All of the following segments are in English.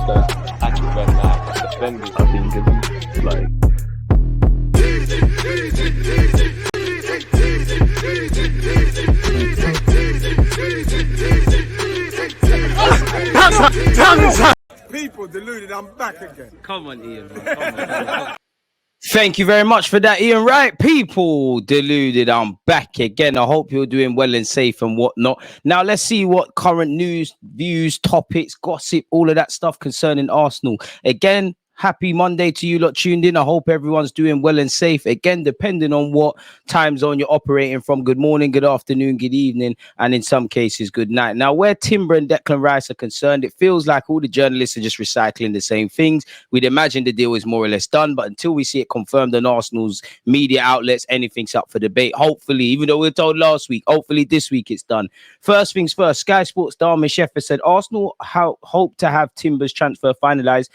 the actual red light, the friendly. I think it's like people deluded. I'm back again. Come on, Ian. Come on. Thank you very much for that, Ian. Right, people deluded. I'm back again. I hope you're doing well and safe and whatnot. Now, let's see what current news, views, topics, gossip, all of that stuff concerning Arsenal. Again, happy Monday to you lot tuned in. I hope everyone's doing well and safe. Again, depending on what time zone you're operating from, good morning, good afternoon, good evening, and in some cases, good night. Now, where Timber and Declan Rice are concerned, it feels like all the journalists are just recycling the same things. We'd imagine the deal is more or less done, but until we see it confirmed on Arsenal's media outlets, anything's up for debate. Hopefully, even though we were told last week, hopefully this week it's done. First things first, Sky Sports Dharma Sheffer said Arsenal hope to have Timber's transfer finalised.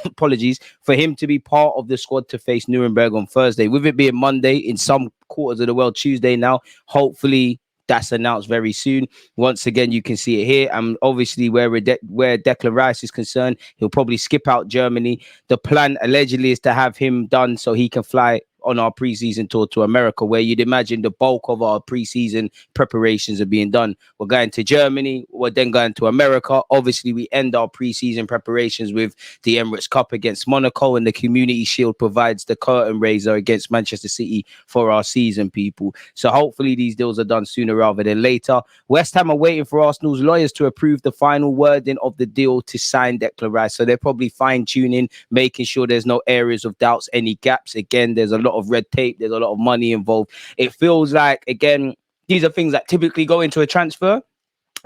Apologies for him to be part of the squad to face Nuremberg on Thursday. With it being Monday, in some quarters of the world, Tuesday now, hopefully that's announced very soon. Once again, you can see it here. And obviously, where Declan Rice is concerned, he'll probably skip out Germany. The plan allegedly is to have him done so he can fly on our preseason tour to America, where you'd imagine the bulk of our preseason preparations are being done. We're going to Germany, we're then going to America. Obviously, we end our preseason preparations with the Emirates Cup against Monaco, and the Community Shield provides the curtain raiser against Manchester City for our season, people. So hopefully these deals are done sooner rather than later. West Ham are waiting for Arsenal's lawyers to approve the final wording of the deal to sign Declan Rice. So they're probably fine-tuning, making sure there's no areas of doubts, any gaps. Again, there's a lot of red tape, there's a lot of money involved. It feels like, again, these are things that typically go into a transfer,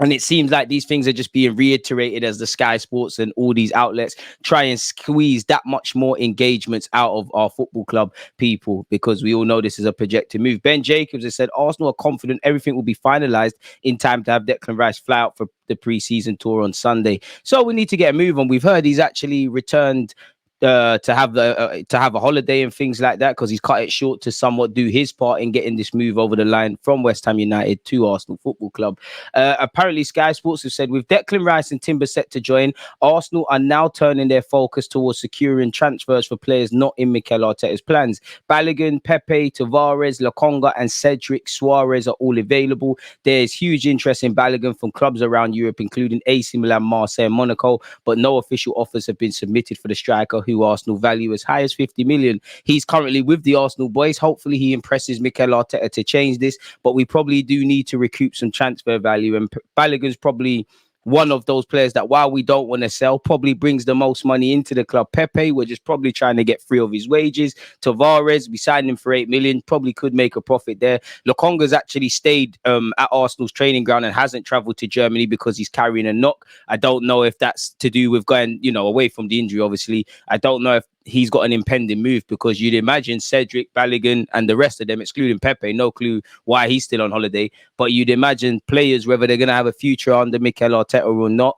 and it seems like these things are just being reiterated as the Sky Sports and all these outlets try and squeeze that much more engagements out of our football club people, because we all know this is a projected move. Ben Jacobs has said Arsenal are confident everything will be finalised in time to have Declan Rice fly out for the pre-season tour on Sunday. So we need to get a move on. We've heard he's actually returned to have a holiday and things like that, because he's cut it short to somewhat do his part in getting this move over the line from West Ham United to Arsenal Football Club. Apparently, Sky Sports have said with Declan Rice and Timber set to join, Arsenal are now turning their focus towards securing transfers for players not in Mikel Arteta's plans. Balogun, Pepe, Tavares, Lokonga, and Cedric Suarez are all available. There's huge interest in Balogun from clubs around Europe, including AC Milan, Marseille, and Monaco, but no official offers have been submitted for the striker, who Arsenal value as high as 50 million. He's currently with the Arsenal boys. Hopefully he impresses Mikel Arteta to change this, but we probably do need to recoup some transfer value, and Balogun's probably one of those players that, while we don't want to sell, probably brings the most money into the club. Pepe, we're just probably trying to get free of his wages. Tavares, we signed him for 8 million, probably could make a profit there. Lokonga's actually stayed at Arsenal's training ground and hasn't traveled to Germany because he's carrying a knock. I don't know if that's to do with going, away from the injury, obviously. I don't know if he's got an impending move, because you'd imagine Cedric, Balogun, and the rest of them, excluding Pepe, no clue why he's still on holiday, but you'd imagine players, whether they're going to have a future under Mikel Arteta or not,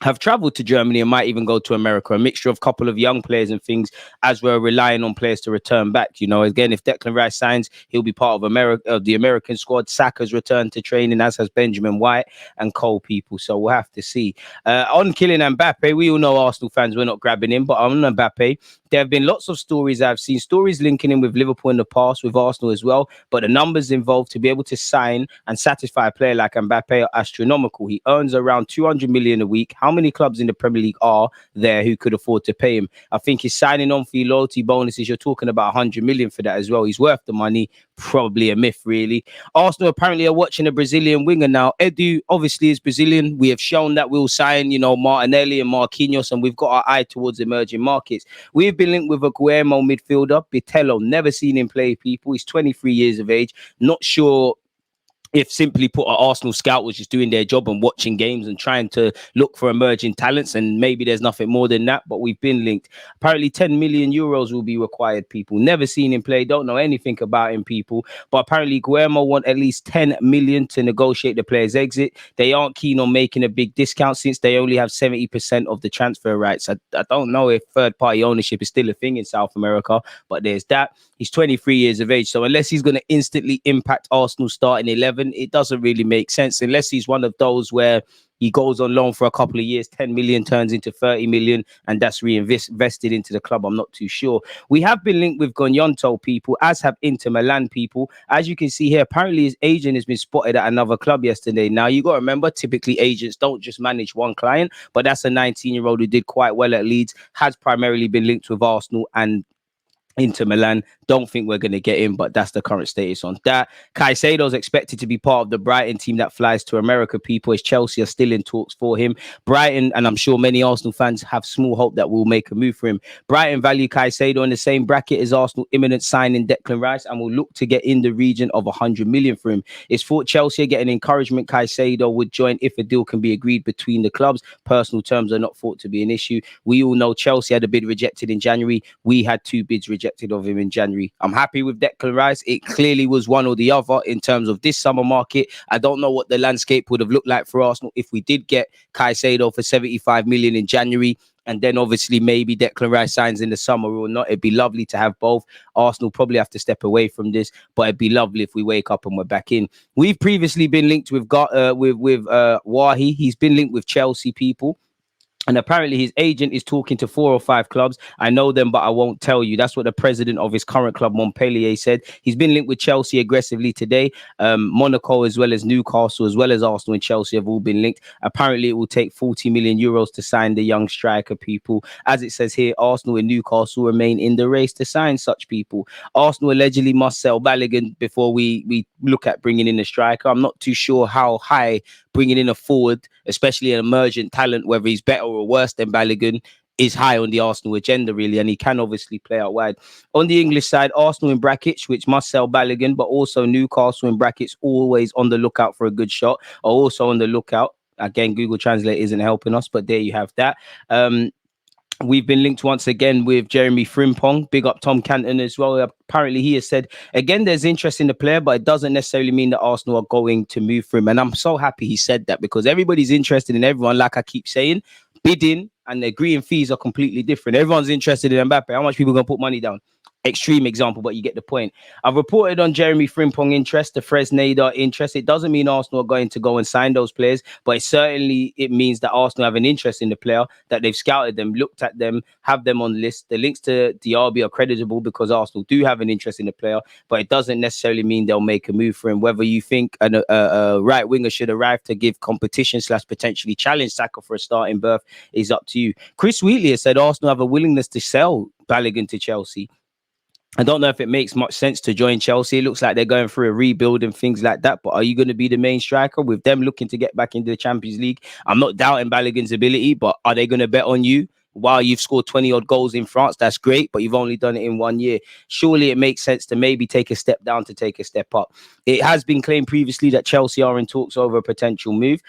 have traveled to Germany and might even go to America. A mixture of a couple of young players and things, as we're relying on players to return back. Again, if Declan Rice signs, he'll be part of the American squad. Saka's returned to training, as has Benjamin White and Cole, people. So we'll have to see. On Kylian Mbappe, we all know Arsenal fans, we're not grabbing him, but on Mbappe, there have been lots of stories. I've seen stories linking him with Liverpool in the past, with Arsenal as well. But the numbers involved to be able to sign and satisfy a player like Mbappe are astronomical. He earns around 200 million a week. How many clubs in the Premier League are there who could afford to pay him? I think his signing on fee, loyalty bonuses, you're talking about 100 million for that as well. He's worth the money. Probably a myth, really. Arsenal apparently are watching a Brazilian winger now. Edu obviously is Brazilian. We have shown that we'll sign, Martinelli and Marquinhos, and we've got our eye towards emerging markets. We've been linked with a Guillermo midfielder, Bitello. Never seen him play, people. He's 23 years of age. Not sure if, simply put, an Arsenal scout was just doing their job and watching games and trying to look for emerging talents, and maybe there's nothing more than that, but we've been linked. Apparently 10 million euros will be required, people. Never seen him play, don't know anything about him, people, but apparently Guillermo want at least 10 million to negotiate the player's exit. They aren't keen on making a big discount since they only have 70% of the transfer rights. I don't know if third-party ownership is still a thing in South America, but there's that. He's 23 years of age, so unless he's going to instantly impact Arsenal's starting 11, it doesn't really make sense, unless he's one of those where He goes on loan for a couple of years, 10 million turns into 30 million, and that's reinvested into the club. I'm not too sure. We have been linked with Gonyanto people, as have Inter Milan people. As you can see here, apparently his agent has been spotted at another club yesterday. Now, you got to remember, typically agents don't just manage one client, but that's a 19-year-old who did quite well at Leeds, has primarily been linked with Arsenal and Inter Milan. Don't think we're going to get him, but that's the current status on that. Caicedo's expected to be part of the Brighton team that flies to America, people, as Chelsea are still in talks for him. Brighton, and I'm sure many Arsenal fans have small hope that we'll make a move for him. Brighton value Caicedo in the same bracket as Arsenal imminent signing Declan Rice and will look to get in the region of 100 million for him. It's thought Chelsea are getting encouragement Caicedo would join if a deal can be agreed between the clubs. Personal terms are not thought to be an issue. We all know Chelsea had a bid rejected in January. We had 2 bids rejected of him in January. I'm happy with Declan Rice. It clearly was one or the other in terms of this summer market. I don't know what the landscape would have looked like for Arsenal if we did get Caicedo for 75 million in January, and then obviously maybe Declan Rice signs in the summer or not. It'd be lovely to have both. Arsenal probably have to step away from this, but it'd be lovely if we wake up and we're back in. We've previously been linked with Wahi. He's been linked with Chelsea people. And apparently his agent is talking to 4 or 5 clubs. I know them, but I won't tell you. That's what the president of his current club, Montpellier, said. He's been linked with Chelsea aggressively today. Monaco, as well as Newcastle, as well as Arsenal and Chelsea have all been linked. Apparently it will take 40 million euros to sign the young striker, people. As it says here, Arsenal and Newcastle remain in the race to sign such people. Arsenal allegedly must sell Balogun before we look at bringing in a striker. I'm not too sure how high bringing in a forward, especially an emergent talent, whether he's better or worse than Balogun, is high on the Arsenal agenda, really, and he can obviously play out wide. On the English side, Arsenal in brackets, which must sell Balogun, but also Newcastle in brackets, always on the lookout for a good shot, are also on the lookout. Again, Google Translate isn't helping us, but there you have that. We've been linked once again with Jeremy Frimpong. Big up Tom Canton as well. Apparently he has said, again, there's interest in the player, but it doesn't necessarily mean that Arsenal are going to move for him. And I'm so happy he said that, because everybody's interested in everyone, like I keep saying. Bidding and agreeing fees are completely different. Everyone's interested in Mbappe. How much people are going to put money down? Extreme example, but you get the point. I've reported on Jeremy Frimpong interest, the Fresneda interest. It doesn't mean Arsenal are going to go and sign those players, but it means that Arsenal have an interest in the player, that they've scouted them, looked at them, have them on the list. The links to Diaby are creditable because Arsenal do have an interest in the player, but it doesn't necessarily mean they'll make a move for him. Whether you think a right winger should arrive to give competition / potentially challenge Saka for a starting berth is up to you. Chris Wheatley has said Arsenal have a willingness to sell Balogun to Chelsea. I don't know if it makes much sense to join Chelsea. It looks like they're going through a rebuild and things like that. But are you going to be the main striker with them looking to get back into the Champions League? I'm not doubting Balogun's ability, but are they going to bet on you? While you've scored 20 odd goals in France, that's great, but you've only done it in 1 year. Surely it makes sense to maybe take a step down to take a step up. It has been claimed previously that Chelsea are in talks over a potential move.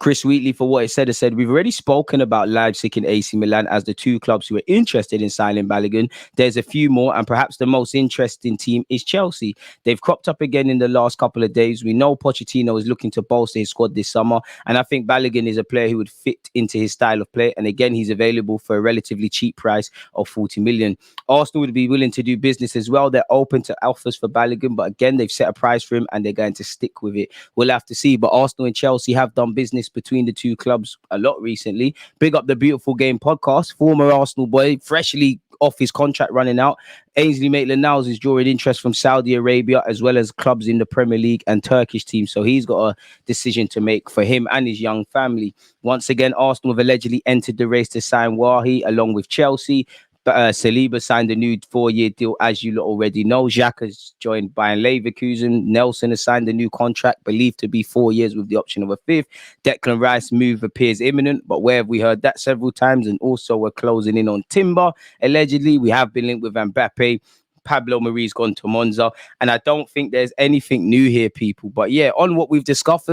Chris Wheatley, for what he said, has said, we've already spoken about Leipzig and AC Milan as the 2 clubs who are interested in signing Balogun. There's a few more, and perhaps the most interesting team is Chelsea. They've cropped up again in the last couple of days. We know Pochettino is looking to bolster his squad this summer, and I think Balogun is a player who would fit into his style of play. And again, he's available for a relatively cheap price of 40 million. Arsenal would be willing to do business as well. They're open to offers for Balogun, but again, they've set a price for him and they're going to stick with it. We'll have to see, but Arsenal and Chelsea have done business between the 2 clubs a lot recently. Big up the Beautiful Game podcast. Former Arsenal boy, freshly off his contract running out. Ainsley Maitland-Niles is drawing interest from Saudi Arabia as well as clubs in the Premier League and Turkish teams. So he's got a decision to make for him and his young family. Once again, Arsenal have allegedly entered the race to sign Wahi along with Chelsea. Saliba signed a new 4-year deal, as you already know. Xhaka has joined Bayern Leverkusen. Nelson has signed a new contract, believed to be 4 years with the option of a 5th. Declan Rice move appears imminent, but where have we heard that several times? And also we're closing in on Timber. Allegedly, we have been linked with Mbappe. Pablo Mari's gone to Monza, and I don't think there's anything new here, people. But yeah, on what we've discussed,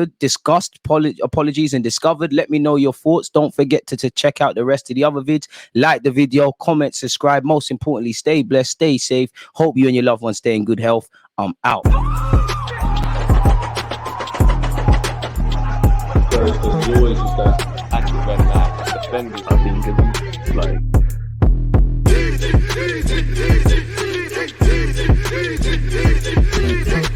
apologies and discovered, let me know your thoughts. Don't forget to check out the rest of the other vids. Like the video, comment, subscribe. Most importantly, stay blessed, stay safe. Hope you and your loved ones stay in good health. I'm out. There's always just that active red flag defending. I think it's like Easy, easy, easy, easy, easy, easy, easy, easy.